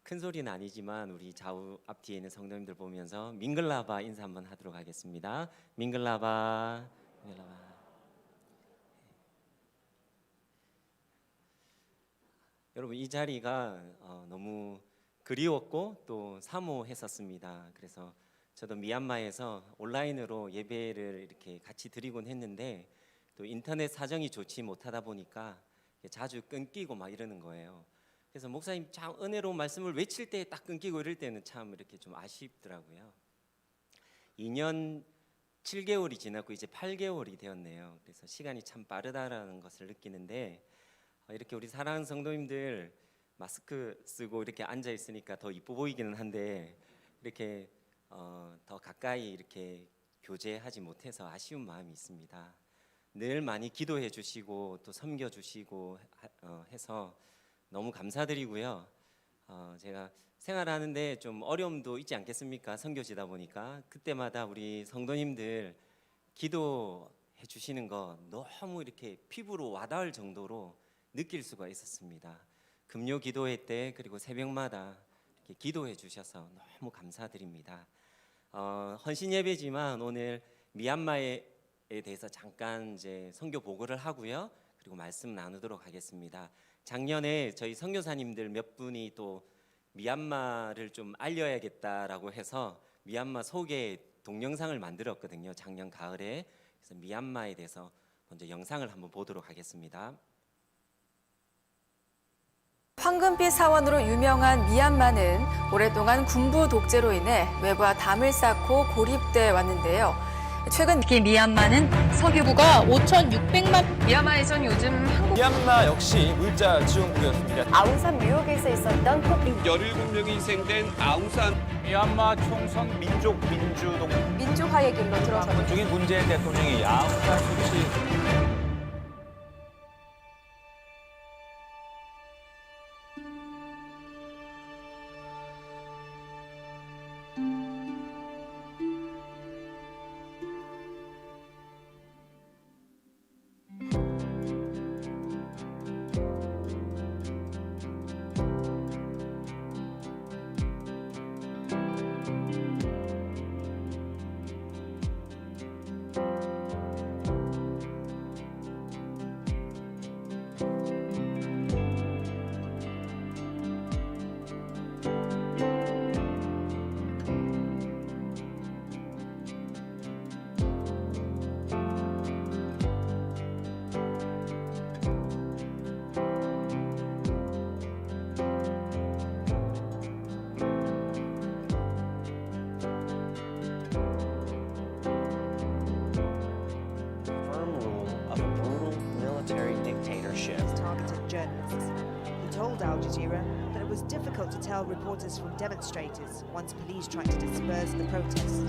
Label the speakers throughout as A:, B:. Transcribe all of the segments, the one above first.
A: 큰 소리는 아니지만 우리 좌우 앞뒤에 있는 성도님들 보면서 밍글라바 인사 한번 하도록 하겠습니다. 밍글라바, 밍글라바. 여러분 이 자리가 너무 그리웠고 또 사모했었습니다. 그래서 저도 미얀마에서 온라인으로 예배를 이렇게 같이 드리곤 했는데 또 인터넷 사정이 좋지 못하다 보니까 자주 끊기고 막 이러는 거예요. 그래서 목사님 참 은혜로운 말씀을 외칠 때 딱 끊기고 이럴 때는 참 이렇게 좀 아쉽더라고요. 2년 7개월이 지났고 이제 8개월이 되었네요. 그래서 시간이 참 빠르다라는 것을 느끼는데 이렇게 우리 사랑하는 성도님들 마스크 쓰고 이렇게 앉아 있으니까 더 이뻐 보이기는 한데 이렇게 더 가까이 이렇게 교제하지 못해서 아쉬운 마음이 있습니다. 늘 많이 기도해 주시고 또 섬겨 주시고 해서 너무 감사드리고요. 제가 생활하는데 좀 어려움도 있지 않겠습니까? 선교지다 보니까 그때마다 우리 성도님들 기도해 주시는 거 너무 이렇게 피부로 와닿을 정도로 느낄 수가 있었습니다. 금요 기도회 때 그리고 새벽마다 이렇게 기도해 주셔서 너무 감사드립니다. 헌신 예배지만 오늘 미얀마에 대해서 잠깐 이제 선교 보고를 하고요. 그리고 말씀 나누도록 하겠습니다. 작년에 저희 선교사님들 몇 분이 또 미얀마를 좀 알려야겠다라고 해서 미얀마 소개 동영상을 만들었거든요. 작년 가을에. 그래서 미얀마에 대해서 먼저 영상을 한번 보도록 하겠습니다.
B: 황금빛 사원으로 유명한 미얀마는 오랫동안 군부 독재로 인해 외부와 담을 쌓고 고립돼 왔는데요. 최근
C: 특히 미얀마는 석유부가 5,600만
B: 미얀마에선 요즘 한국
D: 미얀마 역시 물자 지원국이었습니다.
E: 아웅산 묘역에서 있었던
F: 17명이 희생된 아웅산
D: 미얀마 총선 민족 민주동
E: 민주화의 길로 들어섰습니다.
D: 중인 문재인 대통령이 아웅산 수치
G: targeted journalists. He told Al Jazeera that it was difficult to tell reporters from demonstrators once police tried to disperse the protests.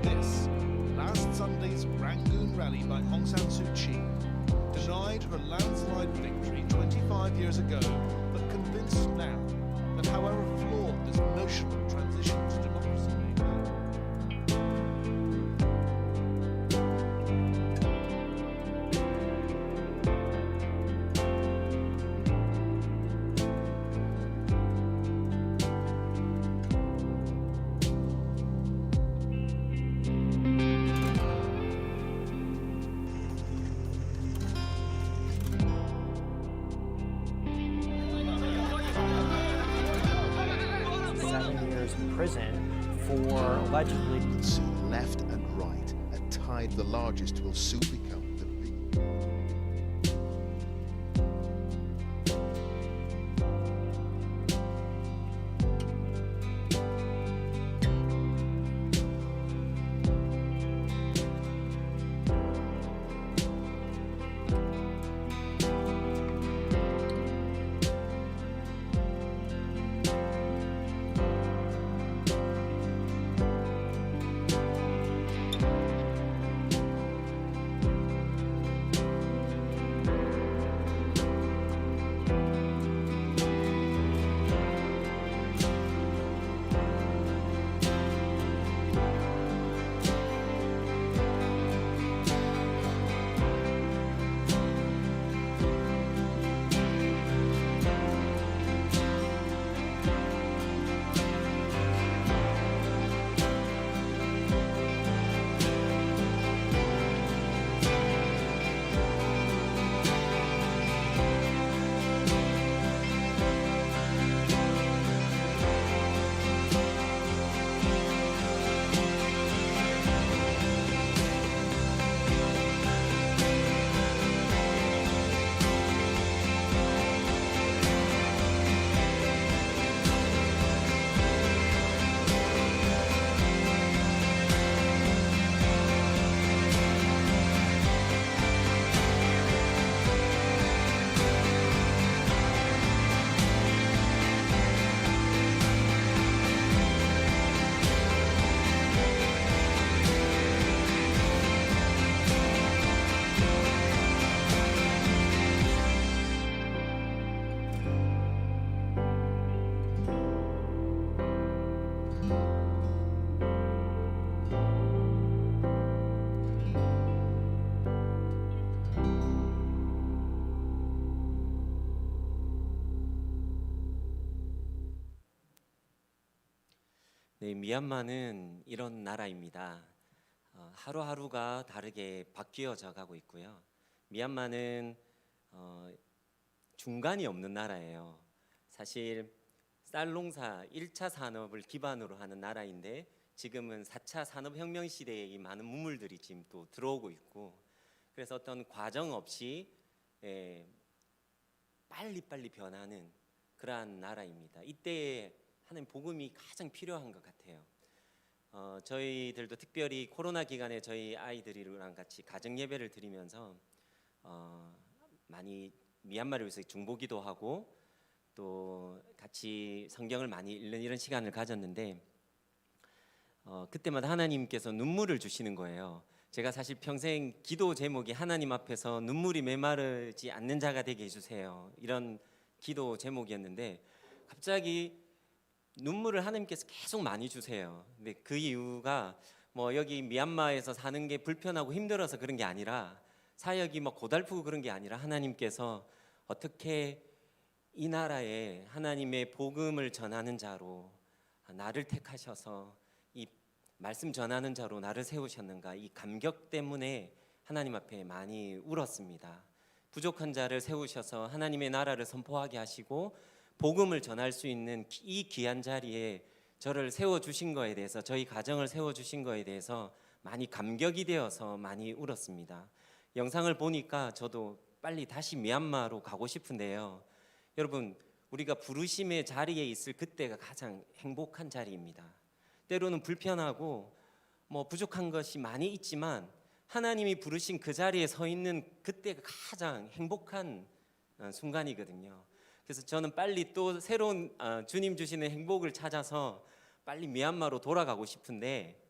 H: This last Sunday's Rangoon rally by Aung San Suu Kyi denied her landslide victory 25 years ago, but convinced now that however flawed this notional transition to democracy may be,
I: in prison for allegedly.
J: Soon left and right, a tide the largest will soon become the big.
A: 네, 미얀마는 이런 나라입니다. 하루하루가 다르게 바뀌어져 가고 있고요. 미얀마는 중간이 없는 나라예요. 사실 쌀 농사 1차 산업을 기반으로 하는 나라인데 지금은 4차 산업혁명 시대에 이 많은 문물들이 지금 또 들어오고 있고, 그래서 어떤 과정 없이 빨리빨리 변하는 그러한 나라입니다. 이때 하나님 복음이 가장 필요한 것 같아요. 저희들도 특별히 코로나 기간에 저희 아이들이랑 같이 가정 예배를 드리면서 많이 미얀마를 위해서 중보기도 하고 또 같이 성경을 많이 읽는 이런 시간을 가졌는데 그때마다 하나님께서 눈물을 주시는 거예요. 제가 사실 평생 기도 제목이 하나님 앞에서 눈물이 메마르지 않는 자가 되게 해주세요, 이런 기도 제목이었는데 갑자기 눈물을 하나님께서 계속 많이 주세요. 근데 그 이유가 뭐 여기 미얀마에서 사는 게 불편하고 힘들어서 그런 게 아니라, 사역이 뭐 고달프고 그런 게 아니라 하나님께서 어떻게 이 나라에 하나님의 복음을 전하는 자로 나를 택하셔서 이 말씀 전하는 자로 나를 세우셨는가, 이 감격 때문에 하나님 앞에 많이 울었습니다. 부족한 자를 세우셔서 하나님의 나라를 선포하게 하시고 복음을 전할 수 있는 이 귀한 자리에 저를 세워주신 거에 대해서, 저희 가정을 세워주신 거에 대해서 많이 감격이 되어서 많이 울었습니다. 영상을 보니까 저도 빨리 다시 미얀마로 가고 싶은데요. 여러분, 우리가 부르심의 자리에 있을 그때가 가장 행복한 자리입니다. 때로는 불편하고 뭐 부족한 것이 많이 있지만 하나님이 부르신 그 자리에 서 있는 그때가 가장 행복한 순간이거든요. 그래서 저는 빨리 또 새로운 주님 주시는 행복을 찾아서 빨리 미얀마로 돌아가고 싶은데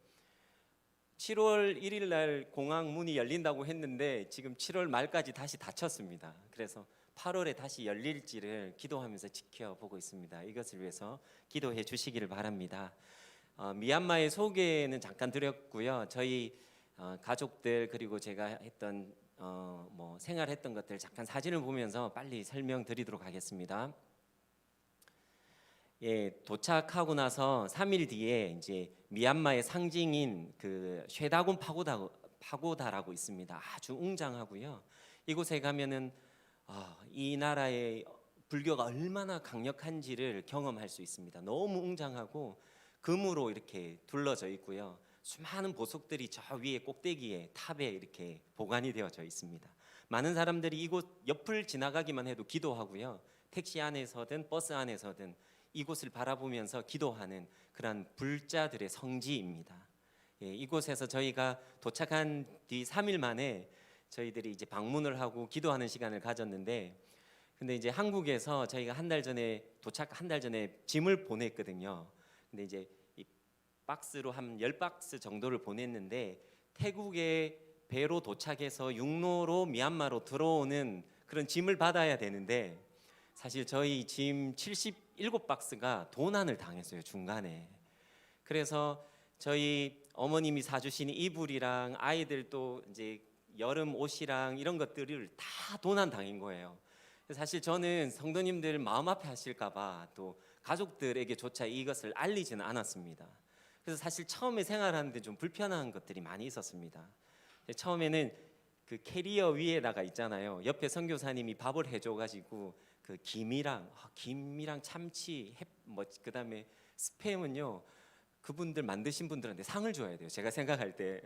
A: 7월 1일 날 공항 문이 열린다고 했는데 지금 7월 말까지 다시 닫혔습니다. 그래서 8월에 다시 열릴지를 기도하면서 지켜보고 있습니다. 이것을 위해서 기도해 주시기를 바랍니다. 미얀마의 소개는 잠깐 드렸고요. 저희 가족들 그리고 제가 했던 뭐 생활했던 것들 잠깐 사진을 보면서 빨리 설명드리도록 하겠습니다. 예, 도착하고 나서 3일 뒤에 이제 미얀마의 상징인 그 쉐다곤 파고다라고 있습니다. 아주 웅장하고요. 이곳에 가면은 이 나라의 불교가 얼마나 강력한지를 경험할 수 있습니다. 너무 웅장하고 금으로 이렇게 둘러져 있고요. 수많은 보석들이 저 위에 꼭대기에 탑에 이렇게 보관이 되어져 있습니다. 많은 사람들이 이곳 옆을 지나가기만 해도 기도하고요. 택시 안에서든 버스 안에서든 이곳을 바라보면서 기도하는 그런 불자들의 성지입니다. 예, 이곳에서 저희가 도착한 뒤 3일 만에 저희들이 이제 방문을 하고 기도하는 시간을 가졌는데, 근데 이제 한국에서 저희가 도착 한 달 전에 짐을 보냈거든요. 근데 이제 이 박스로 한 10박스 정도를 보냈는데 태국의 배로 도착해서 육로로 미얀마로 들어오는 그런 짐을 받아야 되는데 사실 저희 짐 77박스가 도난을 당했어요, 중간에. 그래서 저희 어머님이 사주신 이불이랑 아이들 또 이제 여름 옷이랑 이런 것들을 다 도난 당한 거예요. 사실 저는 성도님들 마음 아파 하실까봐 또 가족들에게조차 이것을 알리지는 않았습니다. 그래서 사실 처음에 생활하는데 좀 불편한 것들이 많이 있었습니다. 처음에는 그 캐리어 위에다가 있잖아요. 옆에 선교사님이 밥을 해줘가지고 그 김이랑 참치, 그다음에 스팸은요 그분들 만드신 분들한테 상을 줘야 돼요. 제가 생각할 때.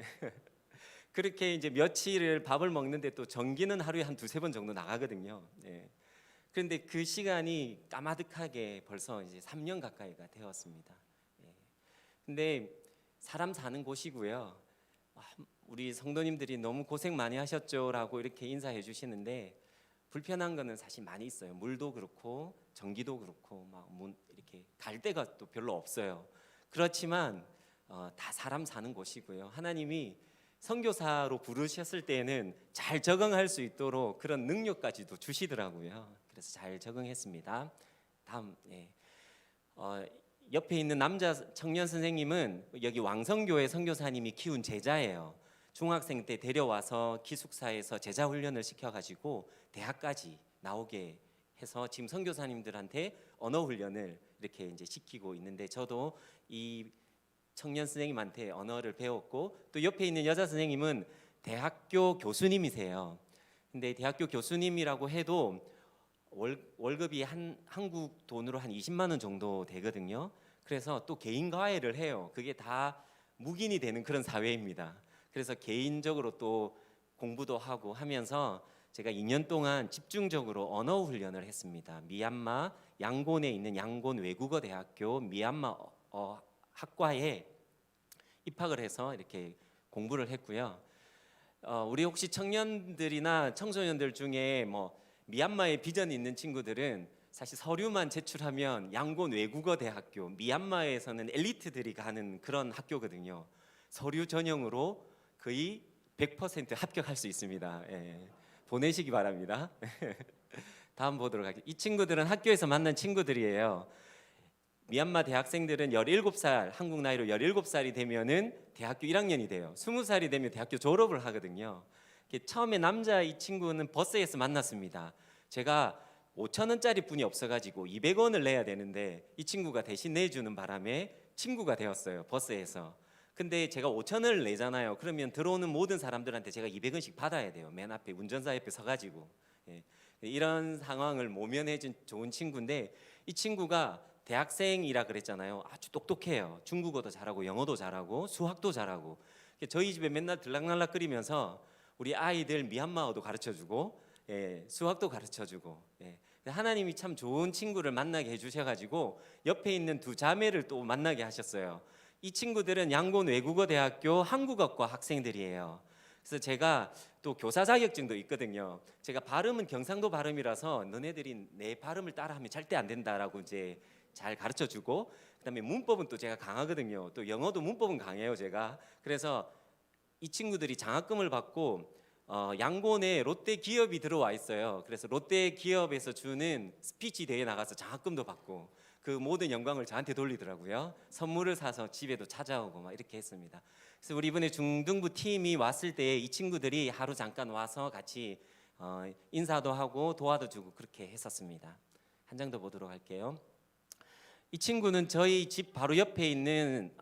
A: 그렇게 이제 며칠을 밥을 먹는데 또 전기는 하루에 한 2-3번 정도 나가거든요. 예. 그런데 그 시간이 까마득하게 벌써 이제 3년 가까이가 되었습니다. 예. 근데 사람 사는 곳이고요. 우리 성도님들이 너무 고생 많이 하셨죠라고 이렇게 인사해 주시는데 불편한 거는 사실 많이 있어요. 물도 그렇고 전기도 그렇고 막 이렇게 갈 데가 또 별로 없어요. 그렇지만 다 사람 사는 곳이고요. 하나님이 선교사로 부르셨을 때는 잘 적응할 수 있도록 그런 능력까지도 주시더라고요. 그래서 잘 적응했습니다. 다음, 옆에 있는 남자 청년 선생님은 여기 왕성교회 선교사님이 키운 제자예요. 중학생 때 데려와서 기숙사에서 제자 훈련을 시켜가지고 대학까지 나오게 해서 지금 선교사님들한테 언어 훈련을 이렇게 이제 시키고 있는데 저도 이 청년 선생님한테 언어를 배웠고 또 옆에 있는 여자 선생님은 대학교 교수님이세요. 근데 대학교 교수님이라고 해도 월급이 한국 돈으로 한 20만 원 정도 되거든요. 그래서 또 개인 과외를 해요. 그게 다 묵인이 되는 그런 사회입니다. 그래서 개인적으로 또 공부도 하고 하면서 제가 2년 동안 집중적으로 언어 훈련을 했습니다. 미얀마 양곤에 있는 양곤 외국어 대학교 미얀마 학과에 입학을 해서 이렇게 공부를 했고요. 우리 혹시 청년들이나 청소년들 중에 뭐 미얀마에 비전이 있는 친구들은 사실 서류만 제출하면 양곤 외국어 대학교, 미얀마에서는 엘리트들이 가는 그런 학교거든요. 서류 전형으로 거의 100% 합격할 수 있습니다. 예. 보내시기 바랍니다. 다음 보도록 할게요. 이 친구들은 학교에서 만난 친구들이에요. 미얀마 대학생들은 17살, 한국 나이로 17살이 되면은 대학교 1학년이 돼요. 20살이 되면 대학교 졸업을 하거든요. 처음에 남자 이 친구는 버스에서 만났습니다. 제가 5,000원짜리 분이 없어가지고 200원을 내야 되는데 이 친구가 대신 내주는 바람에 친구가 되었어요. 버스에서. 근데 제가 5,000원을 내잖아요. 그러면 들어오는 모든 사람들한테 제가 200원씩 받아야 돼요. 맨 앞에 운전사 옆에 서가지고. 예. 이런 상황을 모면해준 좋은 친구인데 이 친구가 대학생이라 그랬잖아요. 아주 똑똑해요. 중국어도 잘하고 영어도 잘하고 수학도 잘하고. 저희 집에 맨날 들락날락거리면서 우리 아이들 미얀마어도 가르쳐주고 수학도 가르쳐주고. 하나님이 참 좋은 친구를 만나게 해주셔가지고 옆에 있는 두 자매를 또 만나게 하셨어요. 이 친구들은 양곤 외국어대학교 한국어과 학생들이에요. 그래서 제가 또 교사 자격증도 있거든요. 제가 발음은 경상도 발음이라서 너네들이 내 발음을 따라하면 절대 안 된다라고 이제 잘 가르쳐주고, 그다음에 문법은 또 제가 강하거든요. 또 영어도 문법은 강해요, 제가. 그래서 이 친구들이 장학금을 받고 양곤에 롯데 기업이 들어와 있어요. 그래서 롯데 기업에서 주는 스피치 대회 나가서 장학금도 받고 그 모든 영광을 저한테 돌리더라고요. 선물을 사서 집에도 찾아오고 막 이렇게 했습니다. 그래서 우리 이번에 중등부 팀이 왔을 때 이 친구들이 하루 잠깐 와서 같이 인사도 하고 도와도 주고 그렇게 했었습니다. 한 장 더 보도록 할게요. 이 친구는 저희 집 바로 옆에 있는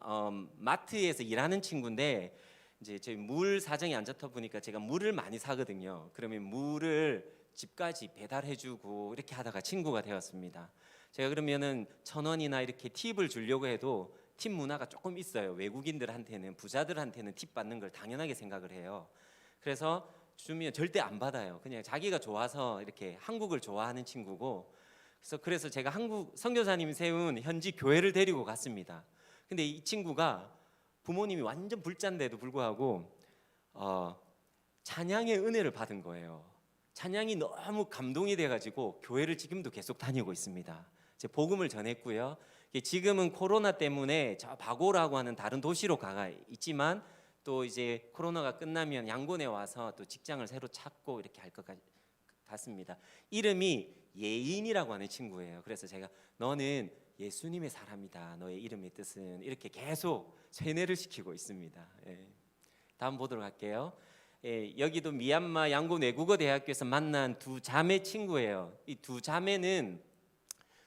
A: 마트에서 일하는 친구인데 이제 저희 물 사정이 안 좋다 보니까 제가 물을 많이 사거든요. 그러면 물을 집까지 배달해주고 이렇게 하다가 친구가 되었습니다. 제가 그러면은 1,000원이나 이렇게 팁을 주려고 해도 팁 문화가 조금 있어요. 외국인들한테는, 부자들한테는 팁 받는 걸 당연하게 생각을 해요. 그래서 주면 절대 안 받아요. 그냥 자기가 좋아서 이렇게 한국을 좋아하는 친구고, 그래서 제가 한국 선교사님이 세운 현지 교회를 데리고 갔습니다. 근데 이 친구가 부모님이 완전 불자인데도 불구하고 찬양의 은혜를 받은 거예요. 찬양이 너무 감동이 돼가지고 교회를 지금도 계속 다니고 있습니다. 제 복음을 전했고요. 지금은 코로나 때문에 저 바고라고 하는 다른 도시로 가 있지만 또 이제 코로나가 끝나면 양곤에 와서 또 직장을 새로 찾고 이렇게 할 것 같습니다. 이름이 예인이라고 하는 친구예요. 그래서 제가 너는 예수님의 사람이다. 너의 이름의 뜻은 이렇게 계속 세뇌를 시키고 있습니다. 다음 보도록 할게요. 여기도 미얀마 양곤 외국어 대학교에서 만난 두 자매 친구예요. 이 두 자매는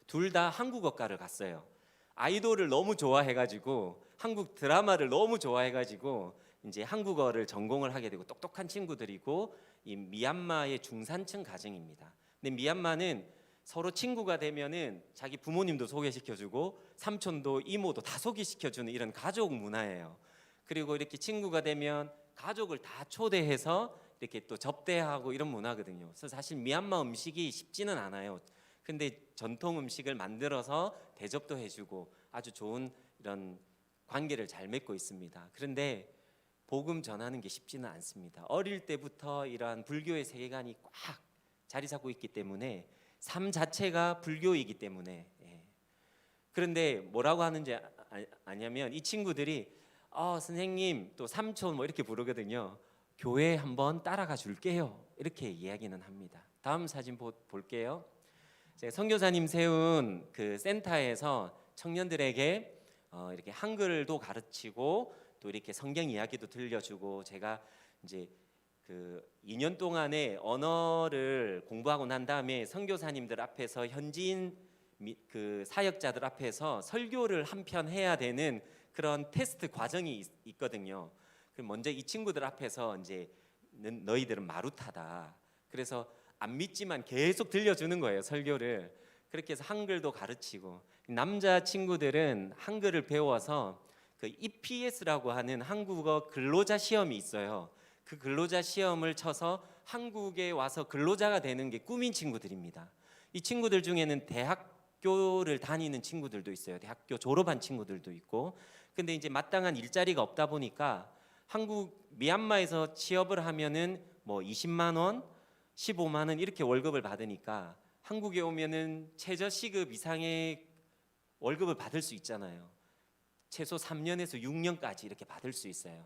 A: 둘 다 한국어과를 갔어요. 아이돌을 너무 좋아해가지고 한국 드라마를 너무 좋아해가지고 이제 한국어를 전공을 하게 되고 똑똑한 친구들이고 이 미얀마의 중산층 가정입니다. 근데 미얀마는 서로 친구가 되면은 자기 부모님도 소개시켜주고 삼촌도 이모도 다 소개시켜주는 이런 가족 문화예요. 그리고 이렇게 친구가 되면 가족을 다 초대해서 이렇게 또 접대하고 이런 문화거든요. 그래서 사실 미얀마 음식이 쉽지는 않아요. 근데 전통 음식을 만들어서 대접도 해주고 아주 좋은 이런 관계를 잘 맺고 있습니다. 그런데 복음 전하는 게 쉽지는 않습니다. 어릴 때부터 이러한 불교의 세계관이 꽉 자리 잡고 있기 때문에 삶 자체가 불교이기 때문에 그런데 뭐라고 하는지 아냐면 이 친구들이 선생님 또 삼촌 뭐 이렇게 부르거든요. 교회 한번 따라가 줄게요. 이렇게 이야기는 합니다. 다음 사진 볼게요. 선교사님 세운 그 센터에서 청년들에게 이렇게 한글도 가르치고 또 이렇게 성경 이야기도 들려주고 제가 이제 그 2년 동안의 언어를 공부하고 난 다음에 선교사님들 앞에서 현지인 그 사역자들 앞에서 설교를 한 편 해야 되는 그런 테스트 과정이 있거든요. 그럼 먼저 이 친구들 앞에서 이제 너희들은 마루타다. 그래서 안 믿지만 계속 들려주는 거예요, 설교를. 그렇게 해서 한글도 가르치고, 남자 친구들은 한글을 배워서 그 EPS라고 하는 한국어 근로자 시험이 있어요. 그 근로자 시험을 쳐서 한국에 와서 근로자가 되는 게 꿈인 친구들입니다. 이 친구들 중에는 대학교를 다니는 친구들도 있어요. 대학교 졸업한 친구들도 있고. 근데 이제 마땅한 일자리가 없다 보니까 미얀마에서 취업을 하면은 뭐 20만 원, 15만 원 이렇게 월급을 받으니까 한국에 오면은 최저 시급 이상의 월급을 받을 수 있잖아요. 최소 3년에서 6년까지 이렇게 받을 수 있어요.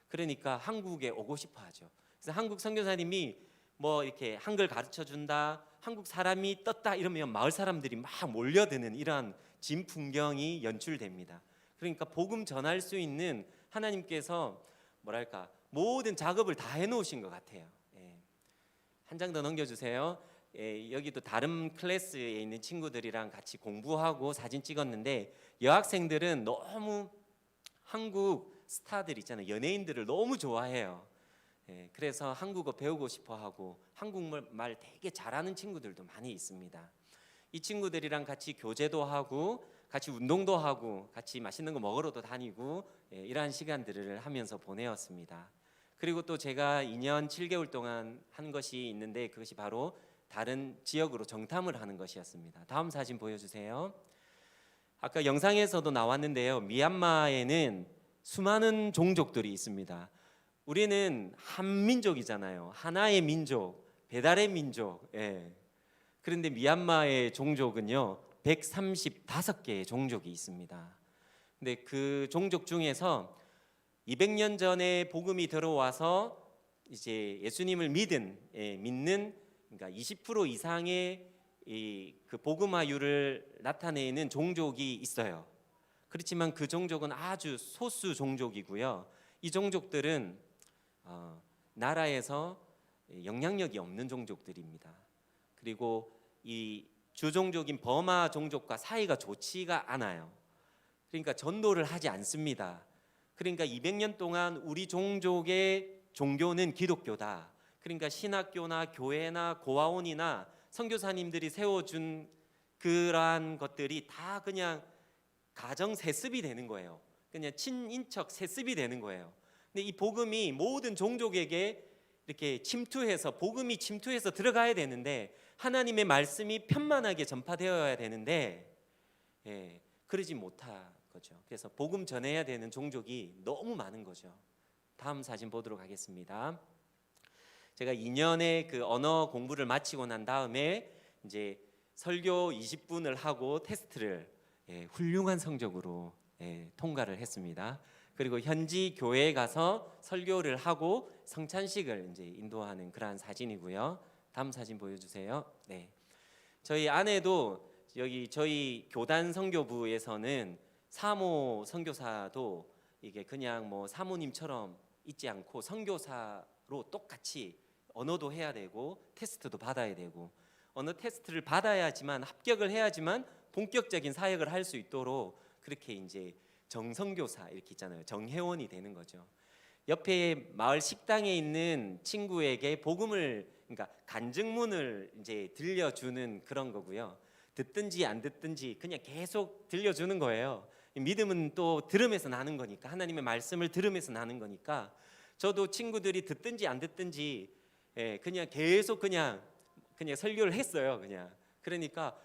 A: 그러니까 한국에 오고 싶어 하죠. 그래서 한국 선교사님이 뭐 이렇게 한글 가르쳐 준다, 한국 사람이 떴다 이러면 마을 사람들이 막 몰려드는 이러한 진풍경이 연출됩니다. 그러니까 복음 전할 수 있는 하나님께서 뭐랄까 모든 작업을 다 해놓으신 것 같아요. 한 장 더 넘겨주세요. 여기도 다른 클래스에 있는 친구들이랑 같이 공부하고 사진 찍었는데, 여학생들은 너무 한국 스타들 있잖아요. 연예인들을 너무 좋아해요. 그래서 한국어 배우고 싶어 하고 한국말 되게 잘하는 친구들도 많이 있습니다. 이 친구들이랑 같이 교제도 하고 같이 운동도 하고 같이 맛있는 거 먹으러도 다니고 이러한 시간들을 하면서 보내었습니다. 그리고 또 제가 2년 7개월 동안 한 것이 있는데, 그것이 바로 다른 지역으로 정탐을 하는 것이었습니다. 다음 사진 보여주세요. 아까 영상에서도 나왔는데요, 미얀마에는 수많은 종족들이 있습니다. 우리는 한민족이잖아요. 하나의 민족, 배달의 민족. 그런데 미얀마의 종족은요 135개의 종족이 있습니다. 근데 그 종족 중에서 200년 전에 복음이 들어와서 이제 예수님을 믿는 그러니까 20% 이상의 그 복음화율을 나타내는 종족이 있어요. 그렇지만 그 종족은 아주 소수 종족이고요. 이 종족들은 나라에서 영향력이 없는 종족들입니다. 그리고 이 주종족인 버마 종족과 사이가 좋지가 않아요. 그러니까 전도를 하지 않습니다. 그러니까 200년 동안 우리 종족의 종교는 기독교다. 그러니까 신학교나 교회나 고아원이나 선교사님들이 세워준 그러한 것들이 다 그냥 가정 세습이 되는 거예요. 그냥 친인척 세습이 되는 거예요. 근데 이 복음이 모든 종족에게 이렇게 복음이 침투해서 들어가야 되는데, 하나님의 말씀이 편만하게 전파되어야 되는데 그러지 못한 거죠. 그래서 복음 전해야 되는 종족이 너무 많은 거죠. 다음 사진 보도록 하겠습니다. 제가 2년의 그 언어 공부를 마치고 난 다음에 이제 설교 20분을 하고 테스트를 훌륭한 성적으로 통과를 했습니다. 그리고 현지 교회에 가서 설교를 하고 성찬식을 이제 인도하는 그러한 사진이고요. 다음 사진 보여주세요. 저희 아내도 여기 저희 교단 선교부에서는 사모 선교사도 이게 그냥 뭐 사모님처럼 있지 않고 선교사로 똑같이 언어도 해야 되고 테스트도 받아야 되고, 언어 테스트를 받아야지만 합격을 해야지만 본격적인 사역을 할 수 있도록 그렇게 이제 정선교사 이렇게 있잖아요. 정회원이 되는 거죠. 옆에 마을 식당에 있는 친구에게 복음을, 그러니까 간증문을 이제 들려주는 그런 거고요. 듣든지 안 듣든지 그냥 계속 들려주는 거예요. 믿음은 또 들음에서 나는 거니까, 하나님의 말씀을 들음에서 나는 거니까, 저도 친구들이 듣든지 안 듣든지 그냥 계속 그냥 설교를 했어요. 그러니까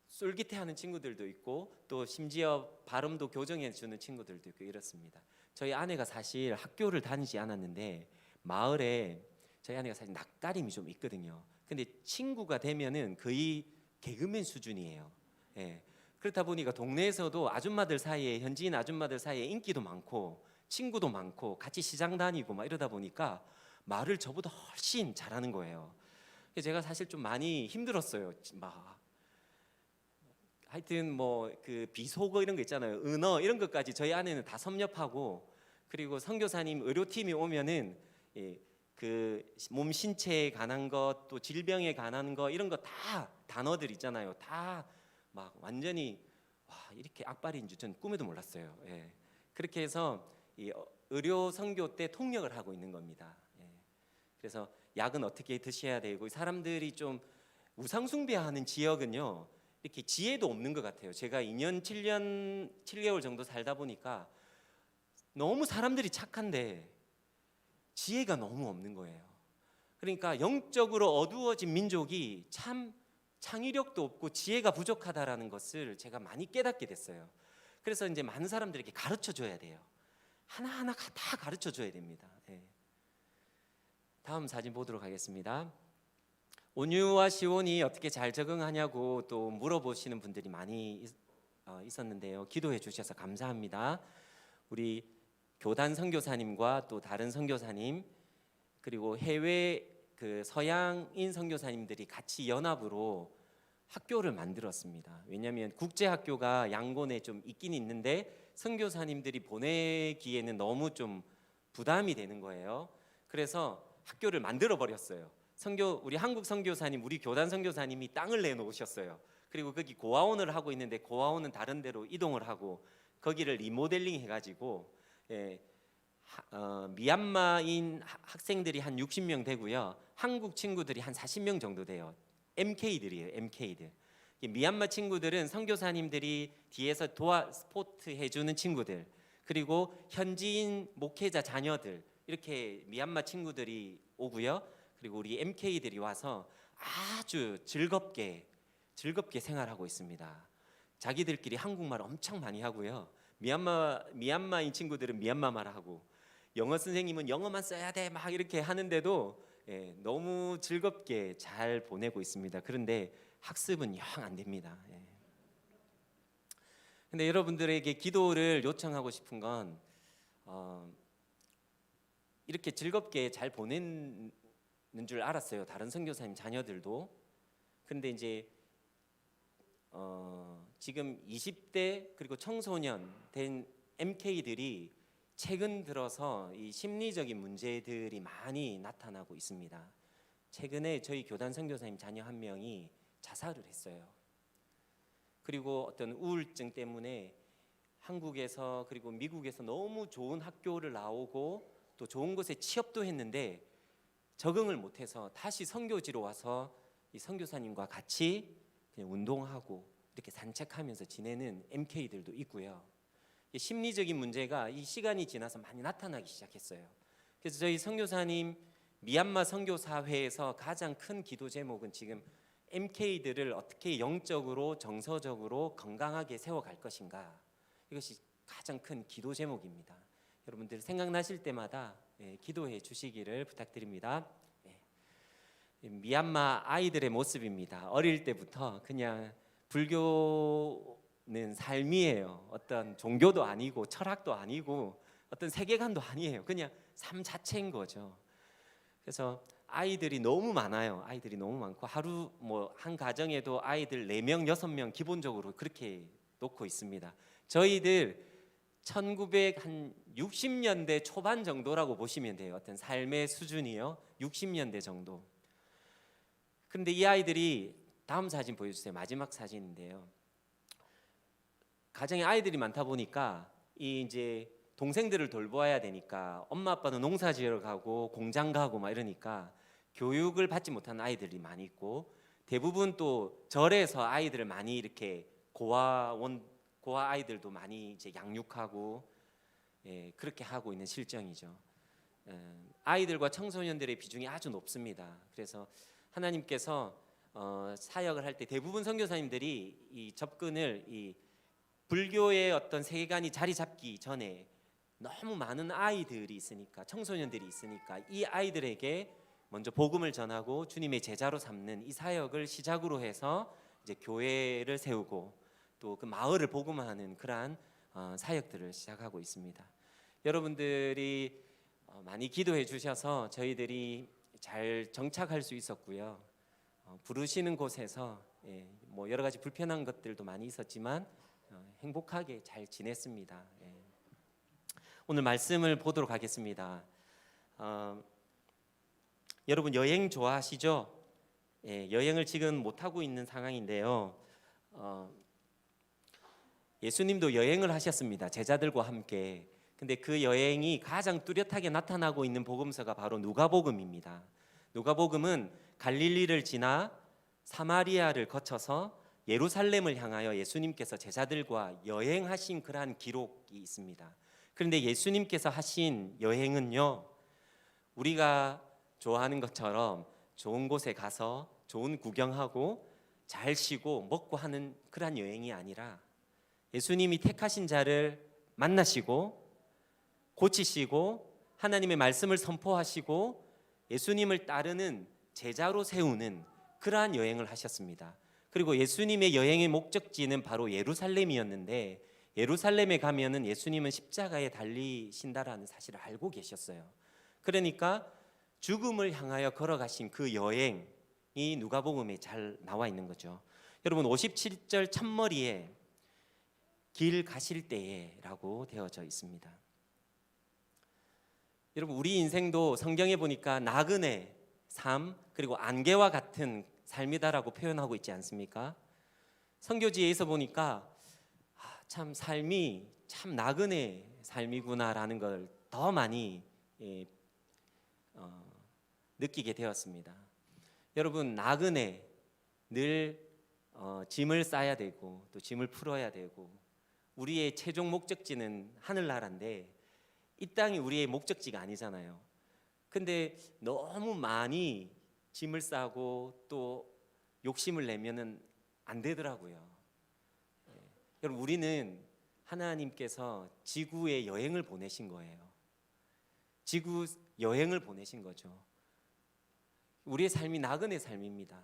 A: 쫄깃해하는 친구들도 있고 또 심지어 발음도 교정해 주는 친구들도 있고 이렇습니다. 저희 아내가 사실 학교를 다니지 않았는데 마을에 저희 아내가 사실 낯가림이 좀 있거든요. 근데 친구가 되면은 거의 개그맨 수준이에요. 그렇다 보니까 동네에서도 아줌마들 사이에, 현지인 아줌마들 사이에 인기도 많고 친구도 많고 같이 시장 다니고 막 이러다 보니까 말을 저보다 훨씬 잘하는 거예요. 제가 사실 좀 많이 힘들었어요. 하여튼 뭐 그 비속어 이런 거 있잖아요. 은어 이런 것까지 저희 아내는 다 섭렵하고, 그리고 선교사님 의료팀이 오면은 그 몸 신체에 관한 것, 또 질병에 관한 거 이런 거 다 단어들 있잖아요. 다 막 완전히 와 이렇게 악발인 줄 전 꿈에도 몰랐어요. 그렇게 해서 이 의료 선교 때 통역을 하고 있는 겁니다. 예. 그래서 약은 어떻게 드셔야 되고 사람들이 좀 우상 숭배하는 지역은요 이렇게 지혜도 없는 것 같아요. 제가 2년 7개월 정도 살다 보니까 너무 사람들이 착한데 지혜가 너무 없는 거예요. 그러니까 영적으로 어두워진 민족이 참 창의력도 없고 지혜가 부족하다라는 것을 제가 많이 깨닫게 됐어요. 그래서 이제 많은 사람들에게 가르쳐 줘야 돼요. 하나하나 다 가르쳐 줘야 됩니다. 예. 다음 사진 보도록 하겠습니다. 온유와 시온이 어떻게 잘 적응하냐고 또 물어보시는 분들이 많이 있었는데요. 기도해 주셔서 감사합니다. 우리 교단 선교사님과 또 다른 선교사님 그리고 해외 그 서양인 선교사님들이 같이 연합으로 학교를 만들었습니다. 왜냐하면 국제 학교가 양곤에 좀 있긴 있는데 선교사님들이 보내기에는 너무 좀 부담이 되는 거예요. 그래서 학교를 만들어 버렸어요. 우리 한국 선교사님, 우리 교단 선교사님이 땅을 내놓으셨어요. 그리고 거기 고아원을 하고 있는데 고아원은 다른 데로 이동을 하고 거기를 리모델링 해가지고 미얀마인 학생들이 한 60명 되고요. 한국 친구들이 한 40명 정도 돼요. MK들이에요. MK들. 미얀마 친구들은 선교사님들이 뒤에서 스포트 해주는 친구들, 그리고 현지인 목회자 자녀들 이렇게 미얀마 친구들이 오고요. 그리고 우리 MK들이 와서 아주 즐겁게 생활하고 있습니다. 자기들끼리 한국말 엄청 많이 하고요. 미얀마인 친구들은 미얀마 말하고 영어 선생님은 영어만 써야 돼 막 이렇게 하는데도 너무 즐겁게 잘 보내고 있습니다. 그런데 학습은 영 안 됩니다. 근데 여러분들에게 기도를 요청하고 싶은 건 이렇게 즐겁게 잘 보내는 줄 알았어요. 다른 선교사님 자녀들도. 근데 이제 지금 20대 그리고 청소년 된 MK들이 최근 들어서 이 심리적인 문제들이 많이 나타나고 있습니다. 최근에 저희 교단 선교사님 자녀 한 명이 자살을 했어요. 그리고 어떤 우울증 때문에 한국에서 그리고 미국에서 너무 좋은 학교를 나오고 또 좋은 곳에 취업도 했는데 적응을 못해서 다시 선교지로 와서 이 선교사님과 같이 그냥 운동하고 이렇게 산책하면서 지내는 MK들도 있고요. 심리적인 문제가 이 시간이 지나서 많이 나타나기 시작했어요. 그래서 저희 선교사님 미얀마 선교사회에서 가장 큰 기도 제목은 지금 MK들을 어떻게 영적으로 정서적으로 건강하게 세워갈 것인가, 이것이 가장 큰 기도 제목입니다. 여러분들 생각나실 때마다 기도해 주시기를 부탁드립니다. 미얀마 아이들의 모습입니다. 어릴 때부터 그냥 불교는 삶이에요. 어떤 종교도 아니고 철학도 아니고 어떤 세계관도 아니에요. 그냥 삶 자체인 거죠. 그래서 아이들이 너무 많아요. 아이들이 너무 많고 하루 한 가정에도 아이들 4명, 6명 기본적으로 그렇게 놓고 있습니다. 저희들 1960년대 초반 정도라고 보시면 돼요. 어떤 삶의 수준이요. 60년대 정도. 그런데 이 아이들이 다음 사진 보여주세요. 마지막 사진인데요. 가정에 아이들이 많다 보니까 이제 동생들을 돌보아야 되니까 엄마 아빠는 농사 지으러 가고 공장 가고 막 이러니까 교육을 받지 못하는 아이들이 많이 있고 대부분 또 절에서 아이들을 많이 이렇게 고아 아이들도 많이 이제 양육하고 그렇게 하고 있는 실정이죠. 아이들과 청소년들의 비중이 아주 높습니다. 그래서 하나님께서 사역을 할 때 대부분 선교사님들이 이 접근을 이 불교의 어떤 세계관이 자리 잡기 전에 너무 많은 아이들이 있으니까, 청소년들이 있으니까 이 아이들에게 먼저 복음을 전하고 주님의 제자로 삼는 이 사역을 시작으로 해서 이제 교회를 세우고 또 그 마을을 복음화하는 그러한 사역들을 시작하고 있습니다. 여러분들이 많이 기도해 주셔서 저희들이 잘 정착할 수 있었고요. 부르시는 곳에서 여러 가지 불편한 것들도 많이 있었지만 행복하게 잘 지냈습니다. 오늘 말씀을 보도록 하겠습니다. 여러분 여행 좋아하시죠? 여행을 지금 못 하고 있는 상황인데요. 예수님도 여행을 하셨습니다. 제자들과 함께. 근데 그 여행이 가장 뚜렷하게 나타나고 있는 복음서가 바로 누가복음입니다. 누가복음은 갈릴리를 지나 사마리아를 거쳐서 예루살렘을 향하여 예수님께서 제자들과 여행하신 그러한 기록이 있습니다. 그런데 예수님께서 하신 여행은요, 우리가 좋아하는 것처럼 좋은 곳에 가서 좋은 구경하고 잘 쉬고 먹고 하는 그러한 여행이 아니라 예수님이 택하신 자를 만나시고 고치시고 하나님의 말씀을 선포하시고 예수님을 따르는 제자로 세우는 그러한 여행을 하셨습니다. 그리고 예수님의 여행의 목적지는 바로 예루살렘이었는데 예루살렘에 가면은 예수님은 십자가에 달리신다라는 사실을 알고 계셨어요. 그러니까 죽음을 향하여 걸어가신 그 여행이 누가복음에 잘 나와 있는 거죠. 여러분 57절 첫머리에 길 가실 때에라고 되어져 있습니다. 여러분 우리 인생도 성경에 보니까 나그네 삶 그리고 안개와 같은 삶이다라고 표현하고 있지 않습니까? 선교지에서 보니까 참 삶이 참 나그네 삶이구나라는 걸 더 많이 느끼게 되었습니다. 여러분 나그네 늘 짐을 싸야 되고 또 짐을 풀어야 되고 우리의 최종 목적지는 하늘나라인데 이 땅이 우리의 목적지가 아니잖아요. 근데 너무 많이 짐을 싸고 또 욕심을 내면은 안 되더라고요. 여러분 우리는 하나님께서 지구에 여행을 보내신 거예요. 지구 여행을 보내신 거죠. 우리의 삶이 나그네 삶입니다.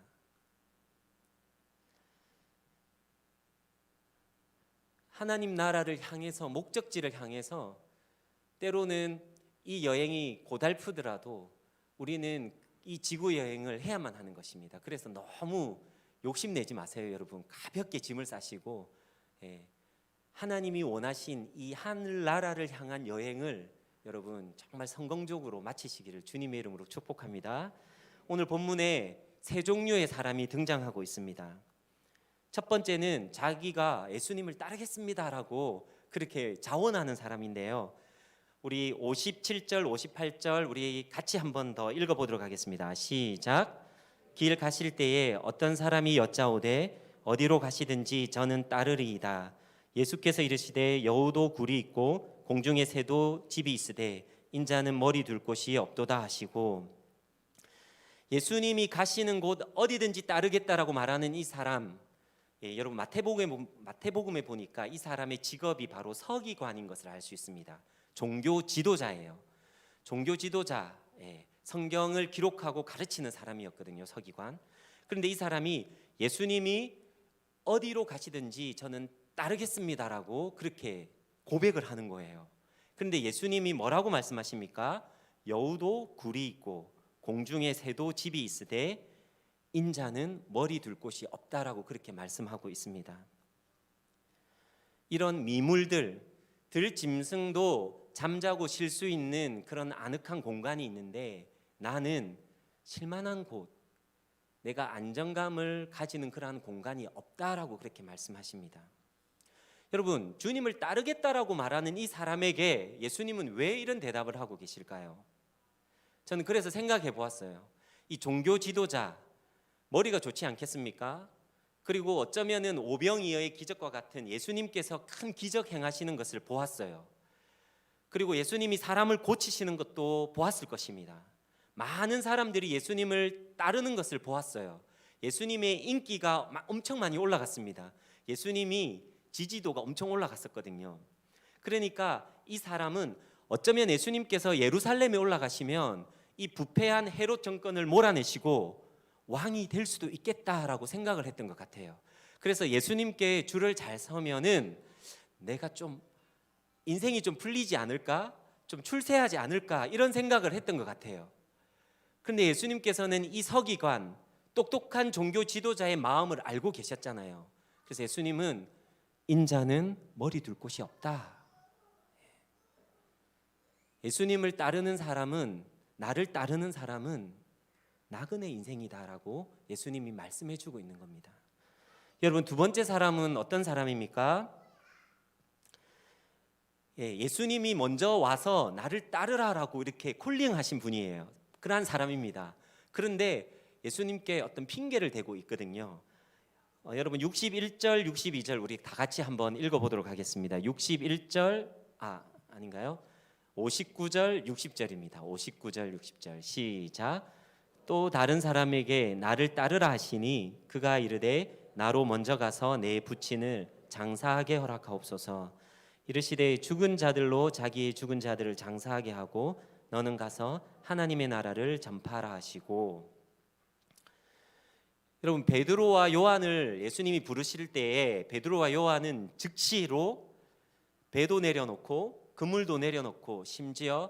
A: 하나님 나라를 향해서 목적지를 향해서 때로는 이 여행이 고달프더라도 우리는 이 지구 여행을 해야만 하는 것입니다. 그래서 너무 욕심내지 마세요, 여러분. 가볍게 짐을 싸시고 하나님이 원하신 이 하늘나라를 향한 여행을 여러분 정말 성공적으로 마치시기를 주님의 이름으로 축복합니다. 오늘 본문에 세 종류의 사람이 등장하고 있습니다. 첫 번째는 자기가 예수님을 따르겠습니다라고 그렇게 자원하는 사람인데요. 우리 57절, 58절 우리 같이 한 번 더 읽어보도록 하겠습니다. 시작. 길 가실 때에 어떤 사람이 여짜오되 어디로 가시든지 저는 따르리이다. 예수께서 이르시되 여우도 굴이 있고 공중의 새도 집이 있으되 인자는 머리 둘 곳이 없도다 하시고 예수님이 가시는 곳 어디든지 따르겠다라고 말하는 이 사람 여러분 마태복음에 보니까 이 사람의 직업이 바로 서기관인 것을 알 수 있습니다. 종교 지도자예요. 종교 지도자, 성경을 기록하고 가르치는 사람이었거든요. 서기관. 그런데 이 사람이 예수님이 어디로 가시든지 저는 따르겠습니다라고 그렇게 고백을 하는 거예요. 그런데 예수님이 뭐라고 말씀하십니까? 여우도 굴이 있고 공중의 새도 집이 있으되 인자는 머리 둘 곳이 없다라고 그렇게 말씀하고 있습니다. 이런 미물들, 들짐승도 잠자고 쉴 수 있는 그런 아늑한 공간이 있는데 나는 쉴만한 곳, 내가 안정감을 가지는 그러한 공간이 없다라고 그렇게 말씀하십니다. 여러분, 주님을 따르겠다라고 말하는 이 사람에게 예수님은 왜 이런 대답을 하고 계실까요? 저는 그래서 생각해 보았어요. 이 종교 지도자, 머리가 좋지 않겠습니까? 그리고 어쩌면은 오병이어의 기적과 같은 예수님께서 큰 기적 행하시는 것을 보았어요. 그리고 예수님이 사람을 고치시는 것도 보았을 것입니다. 많은 사람들이 예수님을 따르는 것을 보았어요. 예수님의 인기가 엄청 많이 올라갔습니다. 예수님이 지지도가 엄청 올라갔었거든요. 그러니까 이 사람은 어쩌면 예수님께서 예루살렘에 올라가시면 이 부패한 헤롯 정권을 몰아내시고 왕이 될 수도 있겠다라고 생각을 했던 것 같아요. 그래서 예수님께 줄을 잘 서면은 내가 좀 인생이 좀 풀리지 않을까? 좀 출세하지 않을까? 이런 생각을 했던 것 같아요. 그런데 예수님께서는 이 서기관, 똑똑한 종교 지도자의 마음을 알고 계셨잖아요. 그래서 예수님은 인자는 머리 둘 곳이 없다. 예수님을 따르는 사람은, 나를 따르는 사람은 나그네 인생이다라고 예수님이 말씀해 주고 있는 겁니다. 여러분, 두 번째 사람은 어떤 사람입니까? 예수님이 먼저 와서 나를 따르라라고 이렇게 콜링하신 분이에요. 그러한 사람입니다. 그런데 예수님께 어떤 핑계를 대고 있거든요. 여러분 61절, 62절 우리 다 같이 한번 읽어보도록 하겠습니다. 61절 아닌가요? 59절, 60절입니다. 59절, 60절 시작. 또 다른 사람에게 나를 따르라 하시니 그가 이르되 나로 먼저 가서 내 부친을 장사하게 허락하옵소서. 이르시되 죽은 자들로 자기의 죽은 자들을 장사하게 하고 너는 가서 하나님의 나라를 전파하라 하시고. 여러분 베드로와 요한을 예수님이 부르실 때에 베드로와 요한은 즉시로 배도 내려놓고 그물도 내려놓고 심지어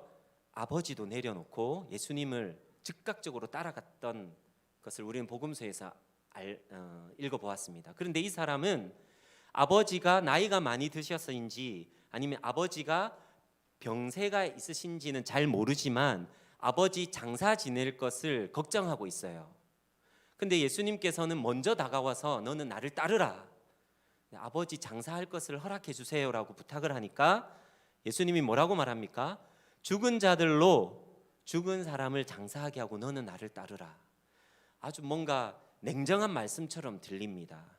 A: 아버지도 내려놓고 예수님을 즉각적으로 따라갔던 것을 우리는 복음서에서 읽어보았습니다. 그런데 이 사람은 아버지가 나이가 많이 드셔서인지 아니면 아버지가 병세가 있으신지는 잘 모르지만 아버지 장사 지낼 것을 걱정하고 있어요. 근데 예수님께서는 먼저 다가와서 너는 나를 따르라, 아버지 장사할 것을 허락해 주세요라고 부탁을 하니까 예수님이 뭐라고 말합니까? 죽은 자들로 죽은 사람을 장사하게 하고 너는 나를 따르라. 아주 뭔가 냉정한 말씀처럼 들립니다.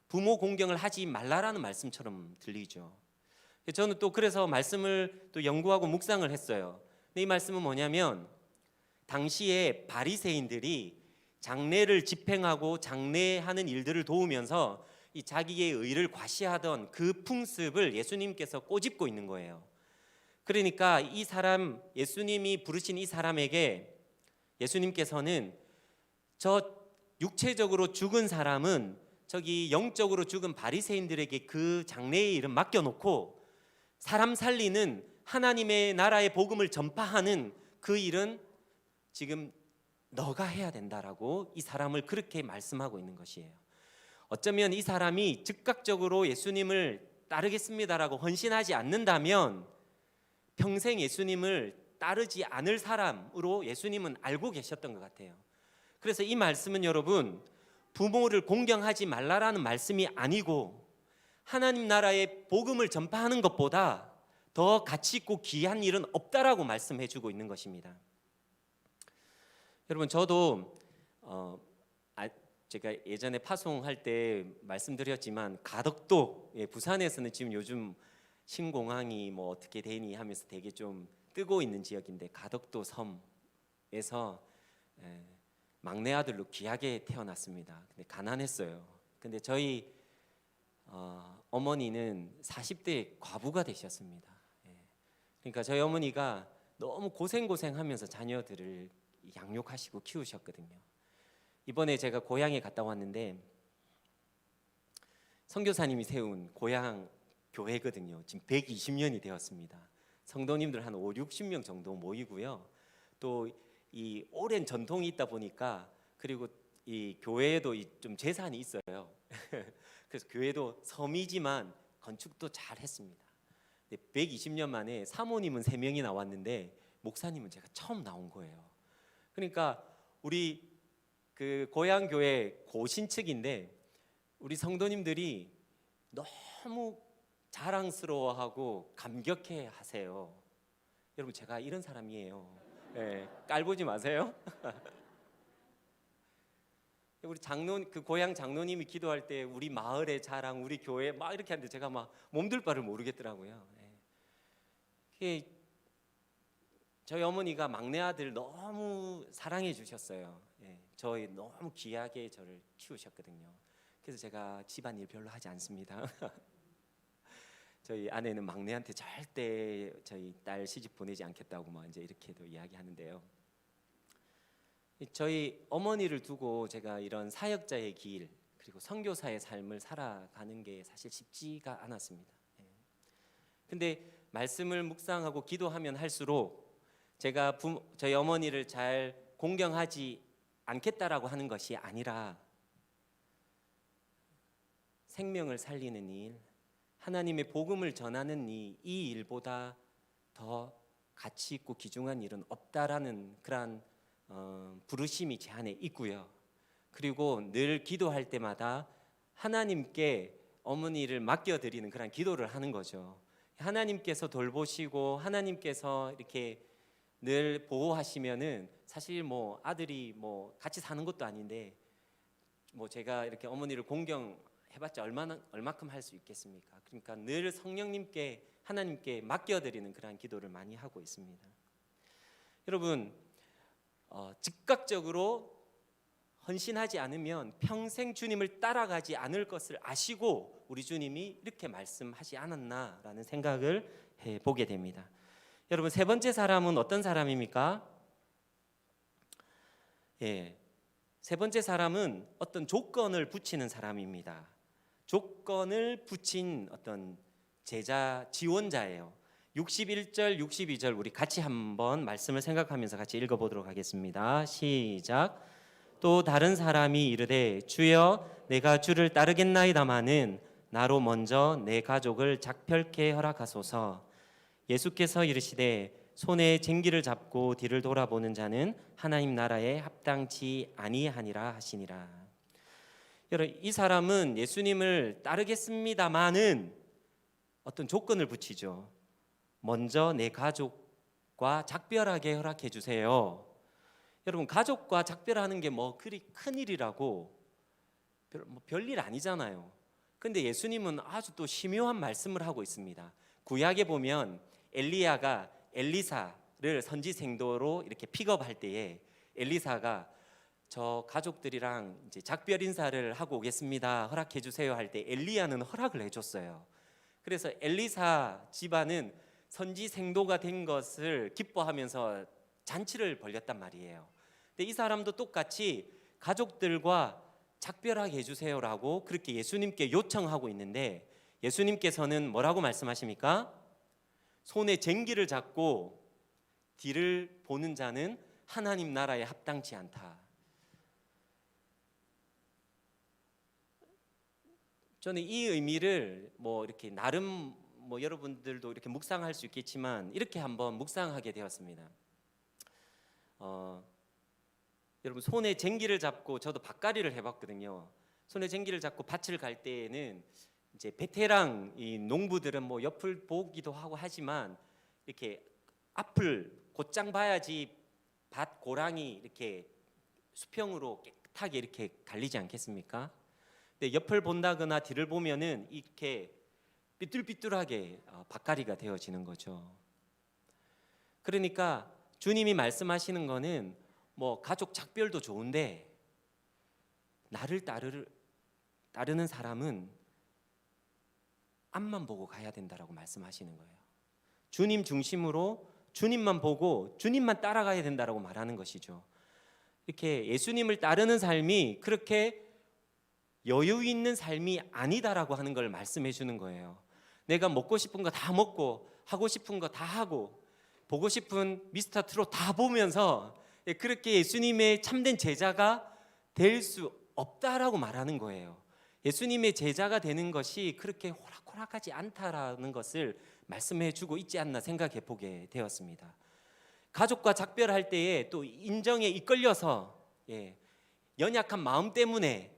A: 부모 공경을 하지 말라라는 말씀처럼 들리죠. 저는 또 그래서 말씀을 또 연구하고 묵상을 했어요. 근데 이 말씀은 뭐냐면 당시에 바리새인들이 장례를 집행하고 장례하는 일들을 도우면서 이 자기의 의를 과시하던 그 풍습을 예수님께서 꼬집고 있는 거예요. 그러니까 이 사람, 예수님이 부르신 이 사람에게 예수님께서는 저 육체적으로 죽은 사람은 저기 영적으로 죽은 바리새인들에게 그 장례의 일은 맡겨놓고 사람 살리는 하나님의 나라의 복음을 전파하는 그 일은 지금 너가 해야 된다라고 이 사람을 그렇게 말씀하고 있는 것이에요. 어쩌면 이 사람이 즉각적으로 예수님을 따르겠습니다라고 헌신하지 않는다면 평생 예수님을 따르지 않을 사람으로 예수님은 알고 계셨던 것 같아요. 그래서 이 말씀은 여러분 부모를 공경하지 말라라는 말씀이 아니고 하나님 나라의 복음을 전파하는 것보다 더 가치 있고 귀한 일은 없다라고 말씀해 주고 있는 것입니다. 여러분 저도 제가 예전에 파송할 때 말씀드렸지만 가덕도, 부산에서는 지금 요즘 신공항이 뭐 어떻게 되니 하면서 되게 좀 뜨고 있는 지역인데 가덕도 섬에서 막내 아들로 귀하게 태어났습니다. 근데 가난했어요. 근데 저희 어머니는 40대 과부가 되셨습니다. 그러니까 저희 어머니가 너무 고생하면서 자녀들을 양육하시고 키우셨거든요. 이번에 제가 고향에 갔다 왔는데 선교사님이 세운 고향 교회거든요. 지금 120년이 되었습니다. 성도님들 한 50-60명 정도 모이고요. 또 이 오랜 전통이 있다 보니까 그리고 이 교회에도 좀 재산이 있어요. 그래서 교회도 섬이지만 건축도 잘 했습니다. 120년 만에 사모님은 3명이 나왔는데 목사님은 제가 처음 나온 거예요. 그러니까 우리 그 고향 교회 고신측인데 우리 성도님들이 너무 자랑스러워하고 감격해 하세요. 여러분 제가 이런 사람이에요. 깔보지 마세요. 우리 그 고향 장로님이 기도할 때 우리 마을의 자랑, 우리 교회 막 이렇게 하는데 제가 막 몸둘 바를 모르겠더라고요. 저희 어머니가 막내 아들 너무 사랑해 주셨어요. 저희 너무 귀하게 저를 키우셨거든요. 그래서 제가 집안일 별로 하지 않습니다. 저희 아내는 막내한테 절대 저희 딸 시집 보내지 않겠다고 뭐 이제 이렇게도 이야기하는데요. 저희 어머니를 두고 제가 이런 사역자의 길 그리고 선교사의 삶을 살아가는 게 사실 쉽지가 않았습니다. 근데 말씀을 묵상하고 기도하면 할수록 제가 저희 어머니를 잘 공경하지 않겠다라고 하는 것이 아니라 생명을 살리는 일, 하나님의 복음을 전하는 이 일보다 더 가치 있고 귀중한 일은 없다라는 그러한 부르심이 제 안에 있고요. 그리고 늘 기도할 때마다 하나님께 어머니를 맡겨드리는 그런 기도를 하는 거죠. 하나님께서 돌보시고 하나님께서 이렇게 늘 보호하시면은 사실 뭐 아들이 뭐 같이 사는 것도 아닌데 뭐 제가 이렇게 어머니를 공경해봤자 얼마큼 할 수 있겠습니까? 그러니까 늘 성령님께 하나님께 맡겨드리는 그러한 기도를 많이 하고 있습니다. 여러분 즉각적으로 헌신하지 않으면 평생 주님을 따라가지 않을 것을 아시고 우리 주님이 이렇게 말씀하지 않았나라는 생각을 해보게 됩니다. 여러분 세 번째 사람은 어떤 사람입니까? 세 번째 사람은 어떤 조건을 붙이는 사람입니다. 조건을 붙인 어떤 제자 지원자예요. 61절, 62절 우리 같이 한번 말씀을 생각하면서 같이 읽어보도록 하겠습니다. 시작. 또 다른 사람이 이르되 주여 내가 주를 따르겠나이다마는 나로 먼저 내 가족을 작별케 허락하소서. 예수께서 이르시되 손에 쟁기를 잡고 뒤를 돌아보는 자는 하나님 나라에 합당치 아니하니라 하시니라. 여러분 이 사람은 예수님을 따르겠습니다마는 어떤 조건을 붙이죠. 먼저 내 가족과 작별하게 허락해 주세요. 여러분 가족과 작별하는 게 뭐 그리 큰 일이라고 별일 아니잖아요. 근데 예수님은 아주 또 심오한 말씀을 하고 있습니다. 구약에 보면 엘리야가 엘리사를 선지생도로 이렇게 픽업할 때에 엘리사가 저 가족들이랑 이제 작별 인사를 하고 오겠습니다. 허락해 주세요 할 때 엘리야는 허락을 해줬어요. 그래서 엘리사 집안은 선지생도가 된 것을 기뻐하면서 잔치를 벌였단 말이에요. 근데 이 사람도 똑같이 가족들과 작별하게 해주세요라고 그렇게 예수님께 요청하고 있는데 예수님께서는 뭐라고 말씀하십니까? 손에 쟁기를 잡고 뒤를 보는 자는 하나님 나라에 합당치 않다. 저는 이 의미를 뭐 이렇게 나름 뭐 여러분들도 이렇게 묵상할 수 있겠지만 이렇게 한번 묵상하게 되었습니다. 여러분 손에 쟁기를 잡고 저도 밭갈이를 해봤거든요. 손에 쟁기를 잡고 밭을 갈 때에는 이제 베테랑 이 농부들은 뭐 옆을 보기도 하고 하지만 이렇게 앞을 곧장 봐야지 밭 고랑이 이렇게 수평으로 깨끗하게 이렇게 갈리지 않겠습니까? 근데 옆을 본다거나 뒤를 보면은 이렇게 삐뚤삐뚤하게 밭갈이가 되어지는 거죠. 그러니까 주님이 말씀하시는 거는 뭐 가족 작별도 좋은데 나를 따르는 사람은 앞만 보고 가야 된다라고 말씀하시는 거예요. 주님 중심으로 주님만 보고 주님만 따라가야 된다라고 말하는 것이죠. 이렇게 예수님을 따르는 삶이 그렇게 여유 있는 삶이 아니다라고 하는 걸 말씀해 주는 거예요. 내가 먹고 싶은 거 다 먹고 하고 싶은 거 다 하고 보고 싶은 미스터 트롯 다 보면서 그렇게 예수님의 참된 제자가 될 수 없다라고 말하는 거예요. 예수님의 제자가 되는 것이 그렇게 호락호락하지 않다라는 것을 말씀해 주고 있지 않나 생각해 보게 되었습니다. 가족과 작별할 때에 또 인정에 이끌려서 연약한 마음 때문에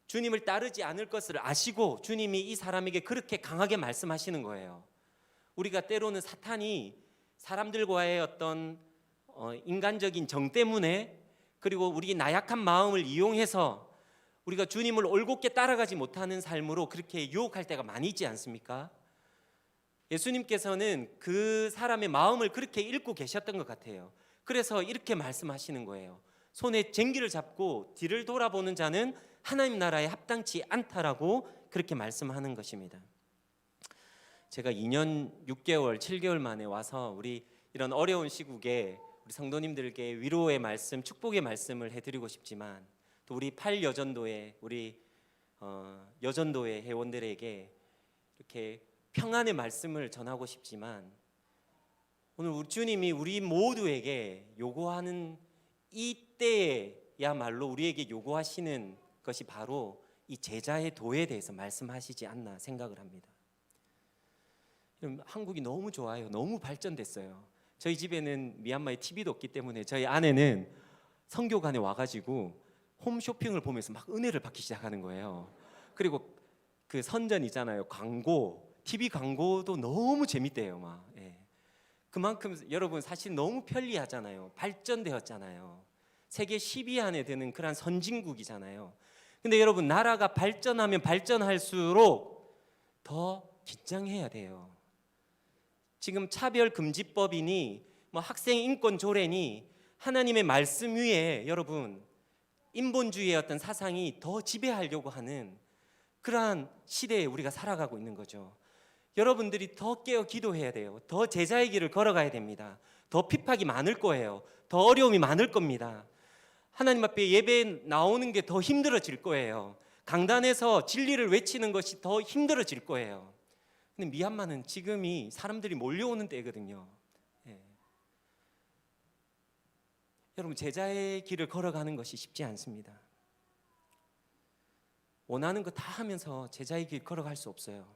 A: 주님을 따르지 않을 것을 아시고 주님이 이 사람에게 그렇게 강하게 말씀하시는 거예요. 우리가 때로는 사탄이 사람들과의 어떤 인간적인 정 때문에 그리고 우리 나약한 마음을 이용해서 우리가 주님을 올곧게 따라가지 못하는 삶으로 그렇게 유혹할 때가 많이 있지 않습니까? 예수님께서는 그 사람의 마음을 그렇게 읽고 계셨던 것 같아요. 그래서 이렇게 말씀하시는 거예요. 손에 쟁기를 잡고 뒤를 돌아보는 자는 하나님 나라에 합당치 않다라고 그렇게 말씀하는 것입니다. 제가 2년 6개월, 7개월 만에 와서 우리 이런 어려운 시국에 우리 성도님들께 위로의 말씀, 축복의 말씀을 해드리고 싶지만 또 우리 8여전도의 우리 여전도의 회원들에게 이렇게 평안의 말씀을 전하고 싶지만 오늘 우리 주님이 우리 모두에게 요구하는 이때야말로 우리에게 요구하시는 것이 바로 이 제자의 도에 대해서 말씀하시지 않나 생각을 합니다. 한국이 너무 좋아요. 너무 발전됐어요. 저희 집에는 미얀마에 TV도 없기 때문에 저희 아내는 선교관에 와가지고 홈쇼핑을 보면서 막 은혜를 받기 시작하는 거예요. 그리고 그 선전 있잖아요. 광고 TV 광고도 너무 재밌대요, 막. 예. 그만큼 여러분 사실 너무 편리하잖아요. 발전되었잖아요. 세계 10위 안에 드는 그런 선진국이잖아요. 근데 여러분 나라가 발전하면 발전할수록 더 긴장해야 돼요. 지금 차별금지법이니 뭐 학생 인권 조례니 하나님의 말씀 위에 여러분 인본주의의 어떤 사상이 더 지배하려고 하는 그러한 시대에 우리가 살아가고 있는 거죠. 여러분들이 더 깨어 기도해야 돼요. 더 제자의 길을 걸어가야 됩니다. 더 핍박이 많을 거예요. 더 어려움이 많을 겁니다. 하나님 앞에 예배에 나오는 게 더 힘들어질 거예요. 강단에서 진리를 외치는 것이 더 힘들어질 거예요. 근데 미얀마는 지금이 사람들이 몰려오는 때거든요. 예. 여러분 제자의 길을 걸어가는 것이 쉽지 않습니다. 원하는 거 다 하면서 제자의 길 걸어갈 수 없어요.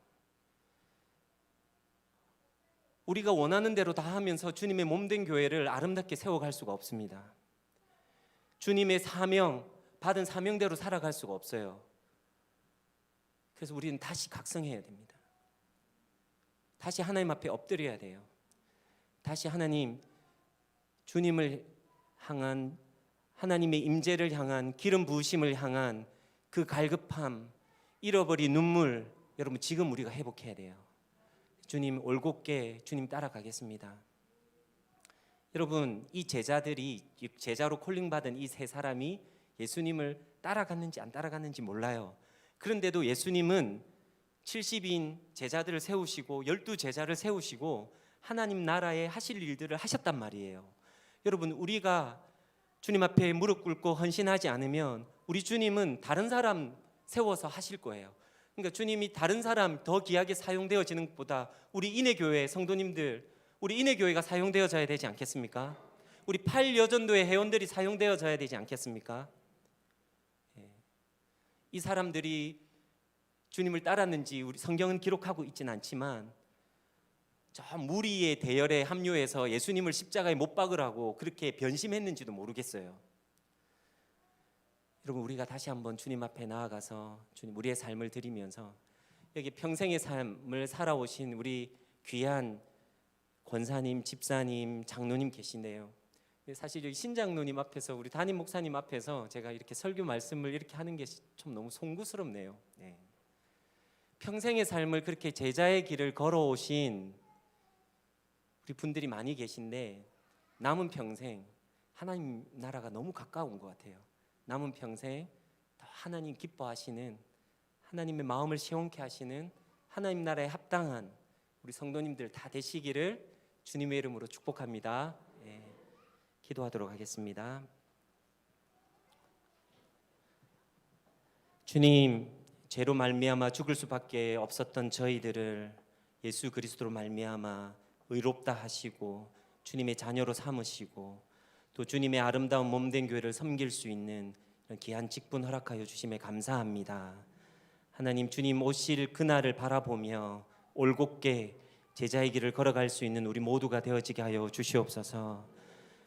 A: 우리가 원하는 대로 다 하면서 주님의 몸된 교회를 아름답게 세워갈 수가 없습니다. 주님의 사명, 받은 사명대로 살아갈 수가 없어요. 그래서 우리는 다시 각성해야 됩니다. 다시 하나님 앞에 엎드려야 돼요. 다시 하나님, 주님을 향한 하나님의 임재를 향한 기름 부으심을 향한 그 갈급함, 잃어버린 눈물, 여러분 지금 우리가 회복해야 돼요. 주님 올곧게 주님 따라가겠습니다. 여러분 이 제자들이 제자로 콜링받은 이 세 사람이 예수님을 따라갔는지 안 따라갔는지 몰라요. 그런데도 예수님은 70인 제자들을 세우시고 12제자를 세우시고 하나님 나라에 하실 일들을 하셨단 말이에요. 여러분 우리가 주님 앞에 무릎 꿇고 헌신하지 않으면 우리 주님은 다른 사람 세워서 하실 거예요. 그러니까 주님이 다른 사람 더 귀하게 사용되어지는 것보다 우리 인해교회 성도님들, 우리 인해교회가 사용되어져야 되지 않겠습니까? 우리 8여전도의 회원들이 사용되어져야 되지 않겠습니까? 이 사람들이 주님을 따랐는지 우리 성경은 기록하고 있지는 않지만 저 무리의 대열에 합류해서 예수님을 십자가에 못 박으라고 그렇게 변심했는지도 모르겠어요. 여러분 우리가 다시 한번 주님 앞에 나아가서 주님 우리의 삶을 드리면서 여기 평생의 삶을 살아오신 우리 귀한 권사님, 집사님, 장로님 계신데요. 사실 여기 신장로님 앞에서 우리 담임 목사님 앞에서 제가 이렇게 설교 말씀을 이렇게 하는 게 좀 너무 송구스럽네요. 네. 평생의 삶을 그렇게 제자의 길을 걸어오신 우리 분들이 많이 계신데 남은 평생 하나님 나라가 너무 가까운 것 같아요. 남은 평생 더 하나님 기뻐하시는 하나님의 마음을 시원케 하시는 하나님 나라에 합당한 우리 성도님들 다 되시기를 주님의 이름으로 축복합니다. 예, 기도하도록 하겠습니다. 주님, 죄로 말미암아 죽을 수밖에 없었던 저희들을 예수 그리스도로 말미암아 의롭다 하시고 주님의 자녀로 삼으시고 또 주님의 아름다운 몸된 교회를 섬길 수 있는 이런 귀한 직분 허락하여 주심에 감사합니다. 하나님 주님 오실 그날을 바라보며 올곧게 제자의 길을 걸어갈 수 있는 우리 모두가 되어지게 하여 주시옵소서.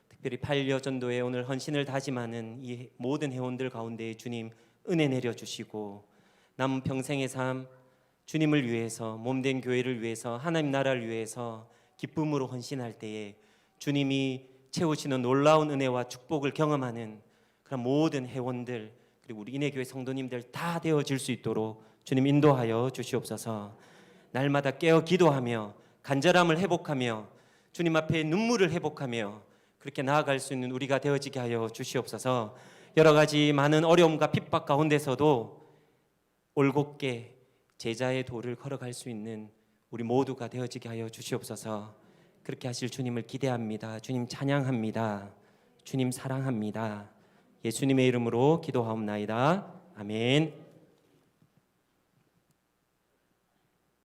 A: 특별히 8여전도에 오늘 헌신을 다짐하는 이 모든 회원들 가운데 주님 은혜 내려주시고 남은 평생의 삶 주님을 위해서 몸된 교회를 위해서 하나님 나라를 위해서 기쁨으로 헌신할 때에 주님이 채우시는 놀라운 은혜와 축복을 경험하는 그런 모든 회원들 그리고 우리 인해교회 성도님들 다 되어질 수 있도록 주님 인도하여 주시옵소서. 날마다 깨어 기도하며 간절함을 회복하며 주님 앞에 눈물을 회복하며 그렇게 나아갈 수 있는 우리가 되어지게 하여 주시옵소서. 여러 가지 많은 어려움과 핍박 가운데서도 올곧게 제자의 도를 걸어갈 수 있는 우리 모두가 되어지게 하여 주시옵소서. 그렇게 하실 주님을 기대합니다. 주님 찬양합니다. 주님 사랑합니다. 예수님의 이름으로 기도하옵나이다. 아멘.